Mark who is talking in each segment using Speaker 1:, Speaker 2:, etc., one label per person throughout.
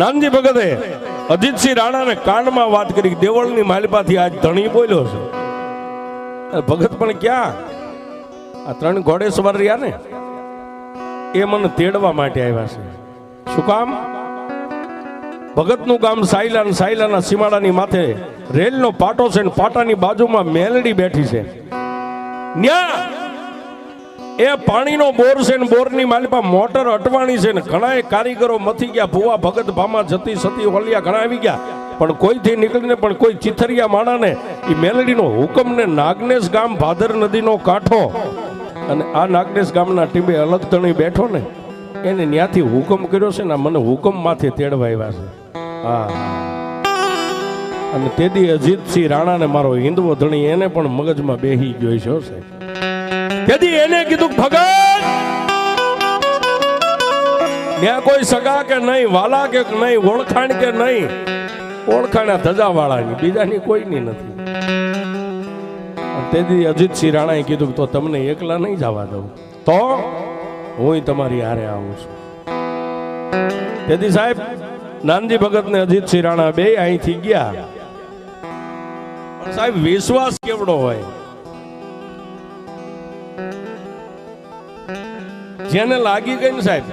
Speaker 1: નાનજી ભગતે અજીતસિંહ રાણાને કાંડમાં વાત કરી, દેવળની માલિપાથી આજ ધણી બોલ્યો છે. ભગત પણ ક્યાં, આ 3 ઘોડેસવાર રહ્યા ને એ મને તેડવા માટે આવ્યા છે. શું કામ? ભગતનું ગામ સાયલા, સાયલાના સીમાડાની માથે રેલનો પાટો છે ને પાટાની બાજુમાં મેલડી બેઠી છે. ન્યા એ પાણીનો બોર છે ને બોરની માલિપા મોટર અટવાણી છે ને ઘણા કારીગરો મથી ગયા. ભુવા ભગત ભામા જતી સતી હોલિયા ઘણા આવી ગયા, પણ કોઈથી નીકળીને પણ કોઈ ચિથરિયા માણાને એ મેલડીનો હુકમ ને નાગનેશ ગામ ભાદર નદીનો કાંઠો અને આ નાગનેશ ગામના ટીમે અલગ તણી બેઠો ને એને ત્યાંથી હુકમ કર્યો છે ને મને હુકમ માંથી તેડવા આવ્યા છે. હા, અને તેથી અજીતસિંહ રાણાને મારો હિન્દવો ધણી એને પણ મગજમાં બેહી ગયો છે સાહેબ. તેથી એને કીધું ભગત ત્યાં કોઈ સગા કે નહીં, વાલા કે નહીં, ઓળખાણ કે નહીં, ઓળખાણ ધજા વાળાની, બીજાની કોઈની નથી. તેથી અજીતસિંહ રાણાએ કીધું તો તમને એકલા નહીં જવા દઉં, તો હું તમારી હારે આવું છું. તેથી સાહેબ નાનજી ભગત ને અજીતસિંહ રાણા બે અહીંથી ગયા. સાહેબ વિશ્વાસ કેવડો હોય, જેને લાગી ગઈ ને સાહેબ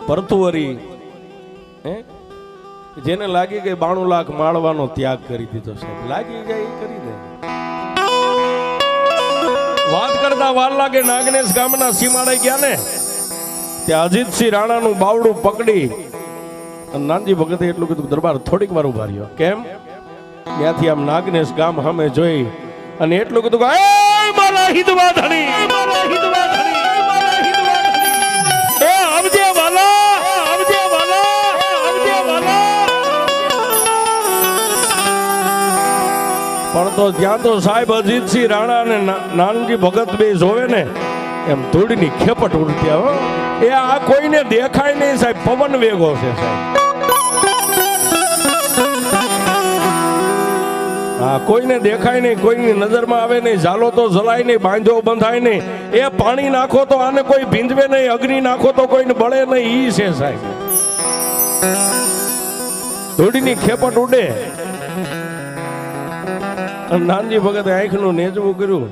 Speaker 1: પરતુવરી, જેને લાગી ગઈ 92 લાખ માળવાનો ત્યાગ કરી દીધો સાહેબ. લાગી જાય કરી દે. વાત કરતા વાર લાગે નાગનેશ ગામના સીમાડે ગયા ને ત્યાં અજીતસિંહ રાણાનું બાવડું પકડી નાનજી ભગતે એટલું કીધું દરબાર થોડીક વાર ઉભા રહ્યો. કેમ? ત્યાંથી આમ નાગનેશ ગામ સામે જોઈ અને એટલું કીધું કે મારા હિતવા ધણી, મારા હિતવા ધણી, મારા હિતવા ધણી, એ આવજે વાલા, આવજે વાલા, આવજે વાલા. પણ તો જ્યાં તો સાહેબ અજીતસિંહ રાણા અને નાનજી ભગત બે જોવે ને એમ ધૂળની ખેપટ ઉડતી આવે. એ આ કોઈને દેખાય નહીં સાહેબ, પવન વેગો છે સાહેબ. હા, કોઈને દેખાય નહીં, કોઈની નજરમાં આવે નહીં, ઝાલો તો જલાય નહીં, બાંધો બંધાય નહીં. એ પાણી નાખો તો આને કોઈ ભીંજવે નહીં, અગ્નિ નાખો તો કોઈને બળે નહીં. ઈ છે સાહેબ, ધૂળની ખેપટ ઉડે. નાનજી ભગતે આંખનું નેજવું કર્યું.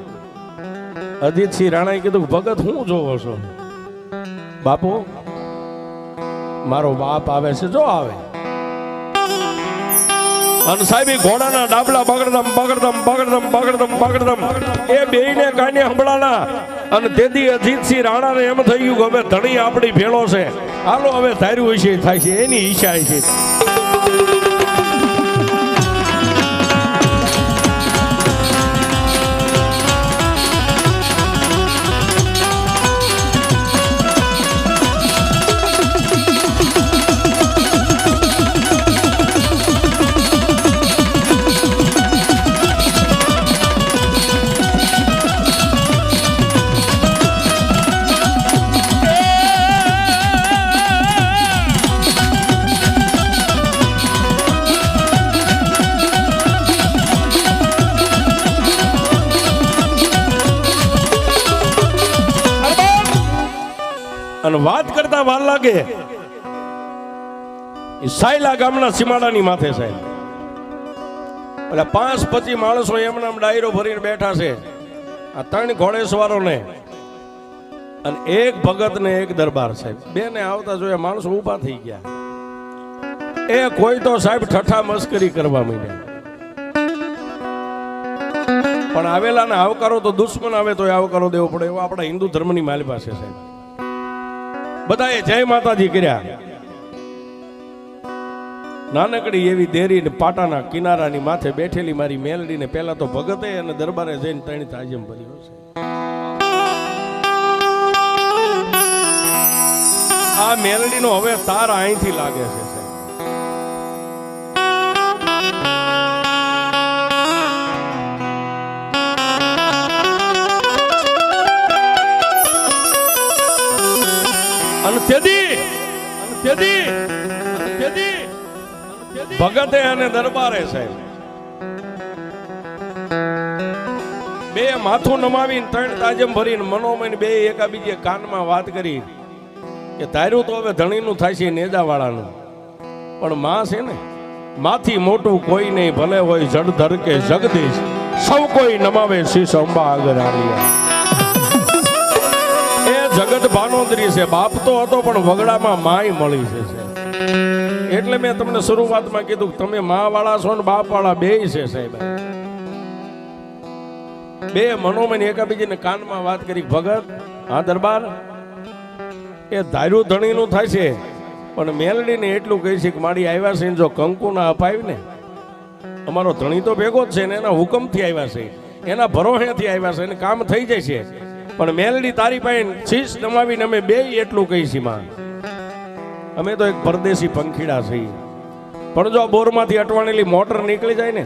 Speaker 1: અજીતસિંહ રાણાએ કીધું ભગત હું જોવો છો? બાપુ મારો બાપ આવે છે, જો આવે. અને સાહેબ ઘોડાના ડાબલા બગડદમ બગડદમ બગડદમ બગડદમ બગડદમ એ બેયને કાને સંભળાણા. અને તેથી અજીતસિંહ રાણાને એમ થઈ ગયું કે હવે ધણી આપણી ભેળો છે, હાલો હવે ધાર્યું હશે થાય છે, એની ઈચ્છા છે. અને વાત કરતા વાર લાગે સાયલા ગામના સીમાડાની માથે સાહેબ એટલે 5-25 માણસો એમના ડાયરો ભરીને બેઠા છે. આ 3 ઘોડેસવારો ને અને એક ભગત ને એક દરબાર સાહેબ બે ને આવતા જોયા. માણસો ઉભા થઈ ગયા. એ કોઈ તો સાહેબ ઠઠા મસ્કરી કરવા માંડ્યા. પણ આવેલા ને આવકારો તો દુશ્મન આવે તો આવકારો દેવો પડે, એવો આપણા હિન્દુ ધર્મની માલિપા છે સાહેબ. બધાએ જય માતાજી કર્યા. નાનકડી એવી દેરી ને પાટાના કિનારાની માથે બેઠેલી મારી મેલડીને પહેલા તો ભગતે અને દરબારે જઈને 3 તાજમ ભર્યો છે. આ મેલડીનો હવે તાર અહીંથી લાગે છે. ભગતે અને દરબારે સાહેબ બે માથું નમાવીને ત્રણ તાજમ ભરીને મનોમન બે એકાબીજે કાનમાં વાત કરી કે તાર્યું તો હવે ધણીનું થાય છે નેજાવાળાનું, પણ માં છે ને માથી મોટું કોઈ નહીં, ભલે હોય જળધર કે જગદીશ, સૌ કોઈ નમાવે શીશ અંબા આગળ આલિયા. એ જગત ભાનોદરી છે, બાપ તો હતો પણ વગડામાં માય મળી છે. એટલે મેં તમને શરૂઆતમાં કીધું કે તમે મા વાળા છો ને બાપ વાળા બે છે સાહેબ. બે મનોમન એકાબીજીને કાનમાં વાત કરી, ભગત હા દરબાર એ ધાર્યું ધણીનું થાય છે, પણ મેલડીને એટલું કહી છે કે મારી આવ્યા છે જો કંકુ ના અપાવી ને, અમારો ધણી તો ભેગો જ છે ને, એના હુકમથી આવ્યા છે, એના ભરોસેથી આવ્યા છે, એને કામ થઈ જાય છે, પણ મેલડી તારી પાસે શીશ નમાવીને અમે બે એટલું કહી છીએ માં, અમે તો એક પરદેશી પંખીડા છીએ, પણ જો આ બોરમાંથી અટવાણેલી મોટર નીકળી જાય ને,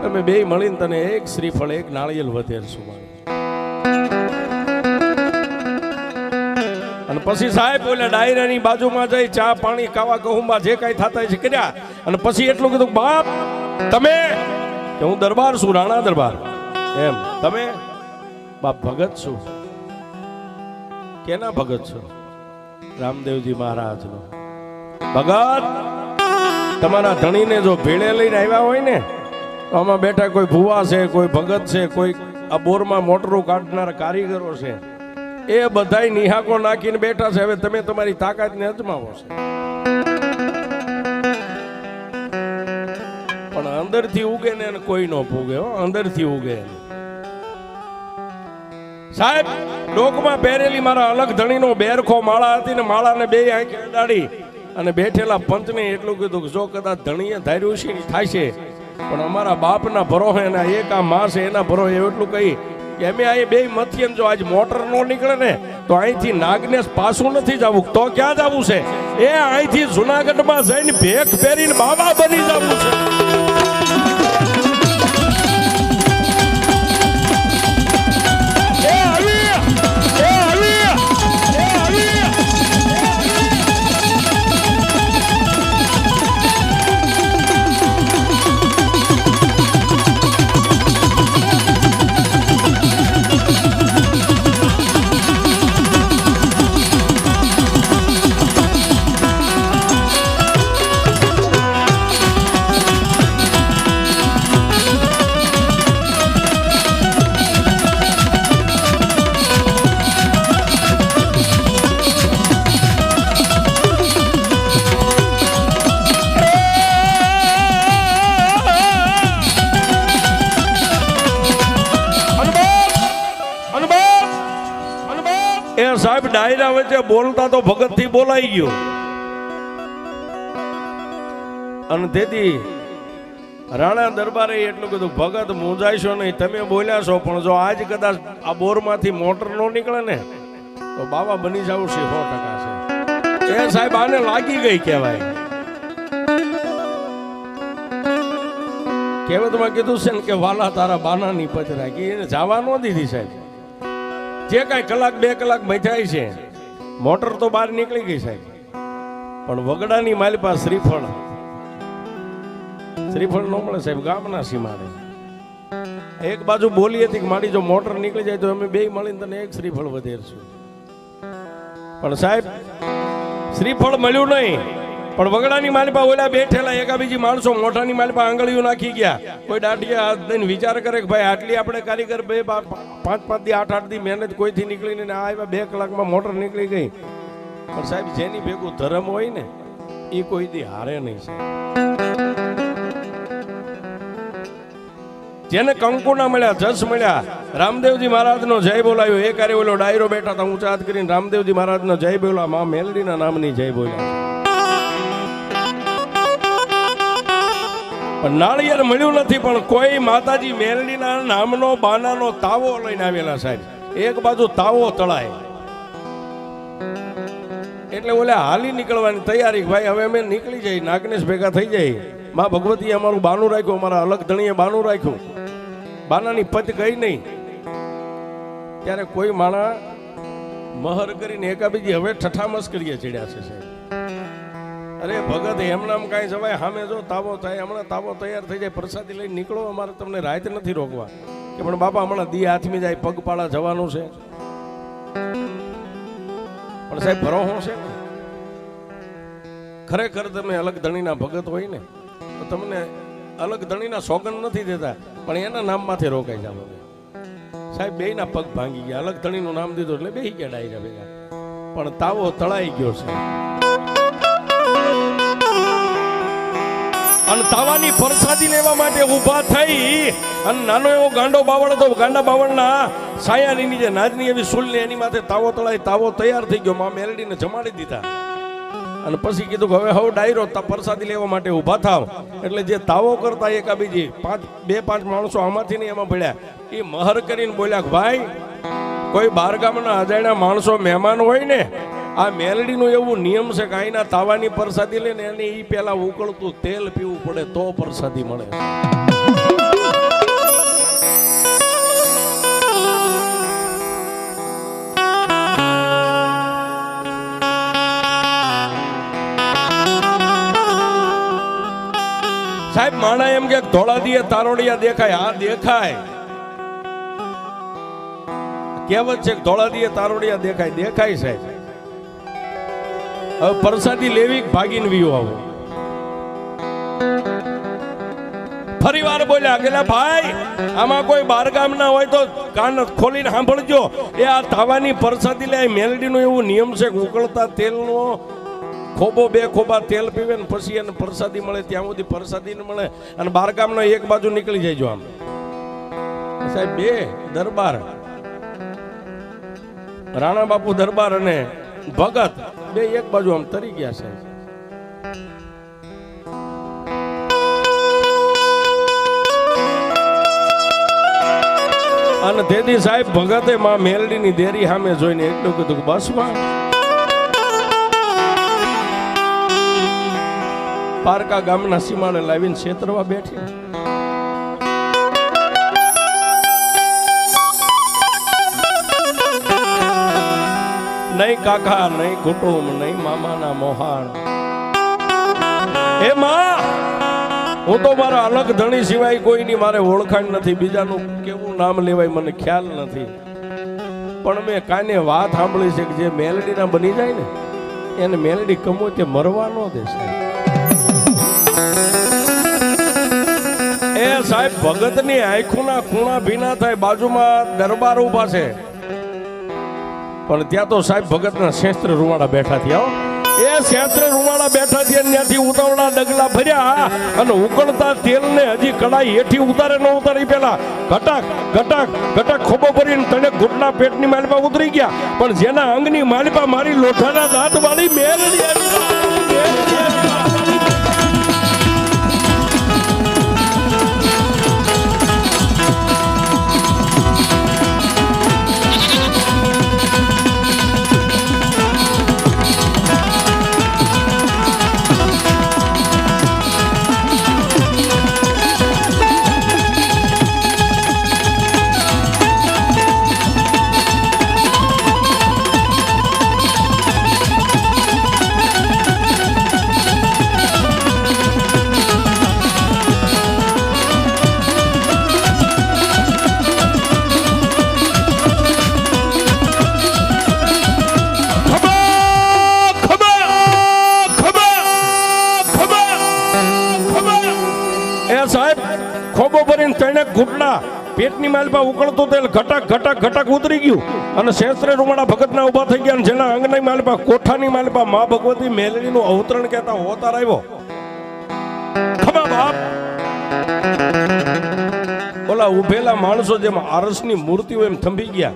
Speaker 1: અમે બે મળીને તને એક શ્રીફળ એક નાળિયેર વધેરશું. અને પછી સાહેબ ઓલા ડાયરાની બાજુમાં જઈ ચા પાણી કાવા કહુંબા જે કઈ થતા છે કર્યા, અને પછી એટલું કીધું બાપ તમે કે હું દરબાર છું, રાણા દરબાર, એમ તમે બાપ ભગત છું. કેના ભગત છો? રામદેવજી મહારાજનો ભગત. તમારા ધણીને જો ભેળે લઈને આવ્યા હોય ને, તો આમાં બેઠા કોઈ ભુવા છે, કોઈ ભગત છે, કોઈ આ બોરમાં મોટરો કાઢનારા કારીગરો છે, એ બધાય નિહાકો નાખીને બેઠા છે. હવે તમે તમારી તાકાતને અજમાવો છો, પણ અંદરથી ઉગે ને કોઈ નો પૂગે, અંદરથી ઉગે. સાહેબ ડોકમાં પહેરેલી મારા અલગ ધણીનો બેરખો માળા હતી ને, માળાને બે આંખે અડાડી અને બેઠેલા પંચને એટલું કીધું કે જો કદાચ ધણીએ ધાર્યું છે થાય છે, પણ અમારા બાપના ભરોસે એના એક આ માં છે એના ભરોસે એટલું કહી કે અમે અહીં બે મથીએ જો આજ મોટર નો નીકળે ને તો અહીંથી નાગનેશ પાછું નથી જવું, તો ક્યાં જવું છે? એ અહીંથી જુનાગઢમાં જઈને ભેખ પહેરીને બાબા બની જવું છે. સાહેબ ડાયરા વચ્ચે બોલતા તો ભગત થી બોલાઈ ગયો, અને તેથી રાણા દરબારે એટલું કીધું ભગત મૂંઝાઈશો નહીં, તમે બોલ્યા છો, પણ જો આજ કદાચ આ બોર માંથી મોટર નો નીકળે ને તો બાબા બની જાવ છે 100% છે. એ સાહેબ આને લાગી ગઈ કહેવાય. કહેવતમાં કીધું છે ને કે વાલા તારા બાનાની પચ રાખી, એને જવા ન દીધી સાહેબ. જે કાંઈ કલાક 2 કલાક બેઠાય છે, મોટર તો બહાર નીકળી ગઈ સાહેબ, પણ વગડાની માલિપા શ્રીફળ ન મળે સાહેબ. ગામના સીમાડે એક બાજુ બોલી હતી કે મારી જો મોટર નીકળી જાય તો અમે બે મળીને તને એક શ્રીફળ વધેરશું, પણ સાહેબ શ્રીફળ મળ્યું નહીં. પણ વગડાની માલિપા ઓલા બેઠેલા એકાબીજી માણસો મોઢાની માલિપા આંગળીઓ નાખી ગયા. કોઈ દાઢિયા હાથ દઈને વિચાર કરે કે ભાઈ આટલી આપણે કારીગર 5-5 દી 8-8 દી મહેનત કોઈથી નીકળીને આ આવ્યા 2 કલાકમાં મોટર નીકળી ગઈ. પણ સાહેબ જેની ભેગું ધર્મ હોય ને એ કોઈ દી હારે નહીં સાહેબ. જેને કંકુ ના મળ્યા જસ મળ્યા, રામદેવજી મહારાજનો જય બોલાયો. એ કાર્ય ઓલો ડાયરો બેઠા હતા ઊંચા હાથ કરીને રામદેવજી મહારાજનો જય બોલા, માં મેલડીના નામની જય બોલ્યા. પણ નાળિયેર મળ્યું નથી, પણ કોઈ માતાજી મેલડીના નામનો બાનાનો તાવો લઈને આવેલા સાહેબ. એક બાજુ તાવો તળાય એટલે ઓલે હાલી નીકળવાની તૈયારી, ભાઈ હવે અમે નીકળી જઈએ, નાગનેશ ભેગા થઈ જાય. માં ભગવતીએ અમારું બાનું રાખ્યું, અમારા અલગ ધણીએ બાનું રાખ્યું, બાનાની પચ ગઈ નહીં. ત્યારે કોઈ માણા મહર કરીને એકાબીજી હવે ઠઠા મસ્કરીએ ચડ્યા છે સાહેબ. અરે ભગત એમનામ કાંઈ જવાય, સામે જો તાવો થાય, હમણાં તાવો તૈયાર થઈ જાય, પ્રસાદી લઈને નીકળો, અમારે તમને રાત નથી રોકવા. કે પણ બાપા હમણાં દી હાથમી જાય પગપાળા જવાનું છે. પણ સાહેબ ભરોહો છે ને, ખરેખર તમે અલગ ધણીના ભગત હોય ને તો તમને અલગ ધણીના સોગન નથી દેતા, પણ એના નામમાંથી રોકાઈ જાવ. સાહેબ બેયના પગ ભાંગી ગયા, અલગ ધણીનું નામ દીધું એટલે બેહી ગયા ડાયરા ભેગા, પણ તાવો તળાઈ ગયો છે. અને તાવાની પ્રસાદી લેવા માટે ઊભા થઈ અને નાનો એવો ગાંડો બાવળ હતો, ગાંડા બાવળના સાયાની નીચે નાજની એવી સુલને એની માથે તાવો તળાઈ, તાવો તૈયાર થઈ ગયો. માં મેલડીને જમાડી દીધા અને પછી કીધું કે હવે હવે ડાયરો પ્રસાદી લેવા માટે ઊભા થાવ. એટલે જે તાવો કરતા એકા બીજી બે પાંચ માણસો આમાંથી નહીં એમાં પડ્યા. એ મહર કરીને બોલ્યા કે ભાઈ કોઈ બાર ગામના અજાણ્યા માણસો મહેમાન હોય ને, આ મેલડીનું એવું નિયમ છે કે અહીંના તાવાની પ્રસાદી લે ને એને એ પેલા ઉકળતું તેલ પીવું પડે તો પ્રસાદી મળે. સાહેબ માણા એમ કે ધોળા દીએ તારોડિયા દેખાય, આ દેખાય. કહેવત છે કે ધોળા દીએ તારોડિયા દેખાય, દેખાય સાહેબ. હવે પ્રસાદી લેવી ભાગીને વીયો આવો. ફરી વાર બોલ્યા કે ભાઈ આમાં કોઈ બારગામ ના હોય તો કાન ખોલીને સાંભળજો. એ આ તાવાની પ્રસાદી લે, મેલડીનો એવું નિયમ છે કે ઉકળતા તેલનો ખોબો બે ખોબા તેલ પીવે ને પછી એને પ્રસાદી મળે, ત્યાં સુધી પ્રસાદી ન મળે. અને બારગામનો એક બાજુ નીકળી જાય. જો આમ સાહેબ બે દરબાર, રાણા બાપુ દરબાર અને ભગત બે એક બાજુ આમ તરી ગયા છે. અને તેથી સાહેબ ભગતે માં મેલડીની દેરી સામે જોઈને એટલું કીધું કે બસ માં પારકા ગામના સીમાડે લાવીને છેતરવા બેઠી. નહીં કાકા, નહીં કુટુંબ, નહીં મામાના મોહાણ. હે માં, હું તો મારા અલગ ધણી સિવાય કોઈની મારે ઓળખાણ નથી, બીજાનું કેવું નામ લેવાય મને ખ્યાલ નથી. પણ મેં કાને વાત સાંભળી છે કે જે મેલડીના બની જાય ને એને મેલડી કમો તે મરવા ન દે. એ સાહેબ ભગતની આંખોના ખૂણા ભીના થાય. બાજુમાં દરબાર ઉભા છે, પણ ત્યાં તો સાહેબ ભગતના શસ્ત્ર રૂવાડા બેઠા થયા. એ શસ્ત્ર રૂવાડા બેઠા થયા, ત્યાંથી ઉતાવળા ડગલા ભર્યા અને ઉકળતા તેલને હજી કડાઈ હેઠી ઉતારે ન ઉતારી પેલા ઘટક ઘટક ઘટક ખોબો ભરીને તને ઘૂંટના પેટની માલિપા ઉતરી ગયા. પણ જેના અંગની માલિપા મારી લોઠાના દાંત વાળી મેલડી ઘૂંટના પેટની માલપા ઉકળતું તેલ ઘટક ઘટક ઘટક ઉતરી ગયું અને શસ્ત્રે રૂમાડા ભગતના ઉભા થઈ ગયા. જેના અંગની માલપા કોઠાની માલપા મા ભગવતી મેલડીનું અવતરણ કહેતા હોતાર આવ્યો. ખબર બાપ ઓલા ઉભેલા માણસો જેમ આરસની મૂર્તિઓ એમ થંભી ગયા.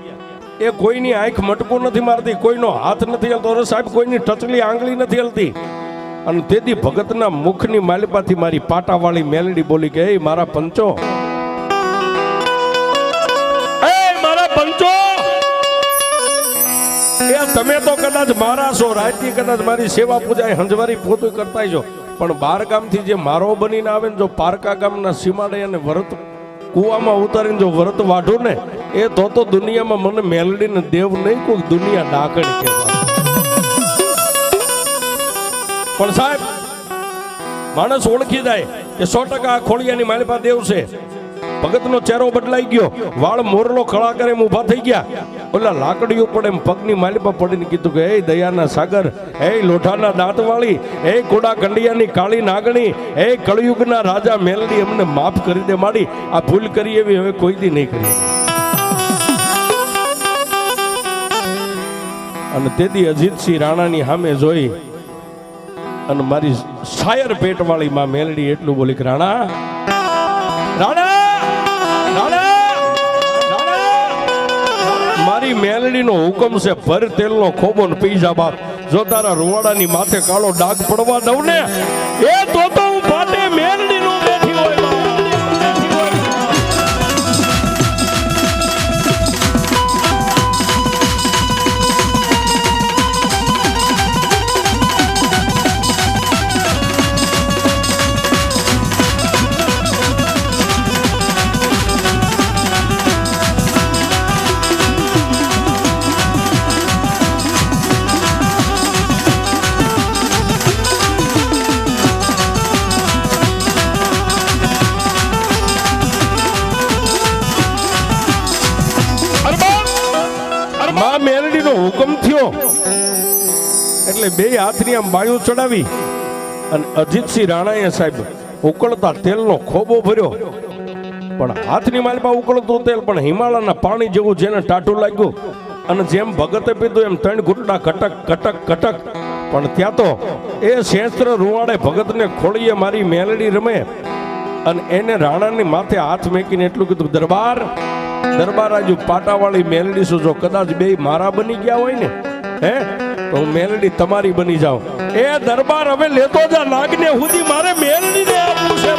Speaker 1: એ કોઈની આંખ મટકું નથી મારતી, કોઈનો હાથ નથી હલતો. અરે સાહેબ કોઈની ટચલી આંગળી નથી હલતી. અને તેથી ભગતના મુખની માલપાથી મારી પાટાવાળી મેલડી બોલી કે એ મારા પંચો, એ તમે તો કદાચ મારા છો, રાજ્ય કદાચ મારી સેવા પૂજા હંજવારી પોતું કરતા છો, પણ બાર ગામથી જે મારો બનીને આવે ને જો પારકા ગામના સીમાડે અને વ્રત કુવામાં ઉતારીને જો વ્રત વાઢું ને એ તો દુનિયામાં મને મેલડીને દેવ નહીં, કોઈ દુનિયા ડાકણ કહેવાય. પણ સાહેબ માણસ ઓળખી જાય કે 100% ખોડિયાની માલિપા દેવ છે. ભગતનો ચહેરો બદલાઈ ગયો, વાળ મોરલો ખળા કરે એમ ઊભા થઈ ગયા. ઓલા લાકડી ઉપર એમ પગની માલિપા પડીને કીધું કે હે દયાના સાગર, હે લોઢાના દાંતવાળી, હે કોડા કંડિયાની કાળી નાગણી, હે કળયુગના રાજા મેલડી, અમને માફ કરી દે માડી. આ ભૂલ કરી એવી હવે કોઈ દી નહીં કરી. અને તેથી અજીતસિંહ રાણાની સામે જોઈ અને મારી શાયર પેટવાળી માં મેલડી એટલું બોલી કે રાણા રાણા મારી મેલડીનો હુકમ છે, ભર તેલનો ખોબો ને પી જા બાપ. જો તારા રૂવાડાની માથે કાળો ડાઘ પડવા દઉં ને એ તો હું પાટે મેલડીનો બેઠી હોય. મેલડીનો હુકમ થયો એટલે બે હાથની આમ બાયું ચડાવી અને અજીતસિંહ રાણાએ સાહેબ ઉકળતા તેલનો ખોબો ભર્યો. પણ હાથની માલપા ઉકળતું તેલ પણ હિમાલયના પાણી જેવું જેને ટાટું લાગ્યું. અને જેમ ભગતે પીધું એમ 3 ઘૂંટડા કટક કટક કટક. પણ ત્યાં તો એ શેસ્ત્ર રૂવાડે ભગતને ખોળીએ મારી મેલડી રમે અને એને રાણાની માથે હાથ મેકીને એટલું કીધું દરબાર આજુ પાટાવાળી મેલડી શું, જો કદાચ બે મારા બની ગયા હોય ને હે તો હું મેલડી તમારી બની જાઉં. એ દરબાર હવે લેતો જા નાગને સુધી મારે મેલડીને આપવું છે.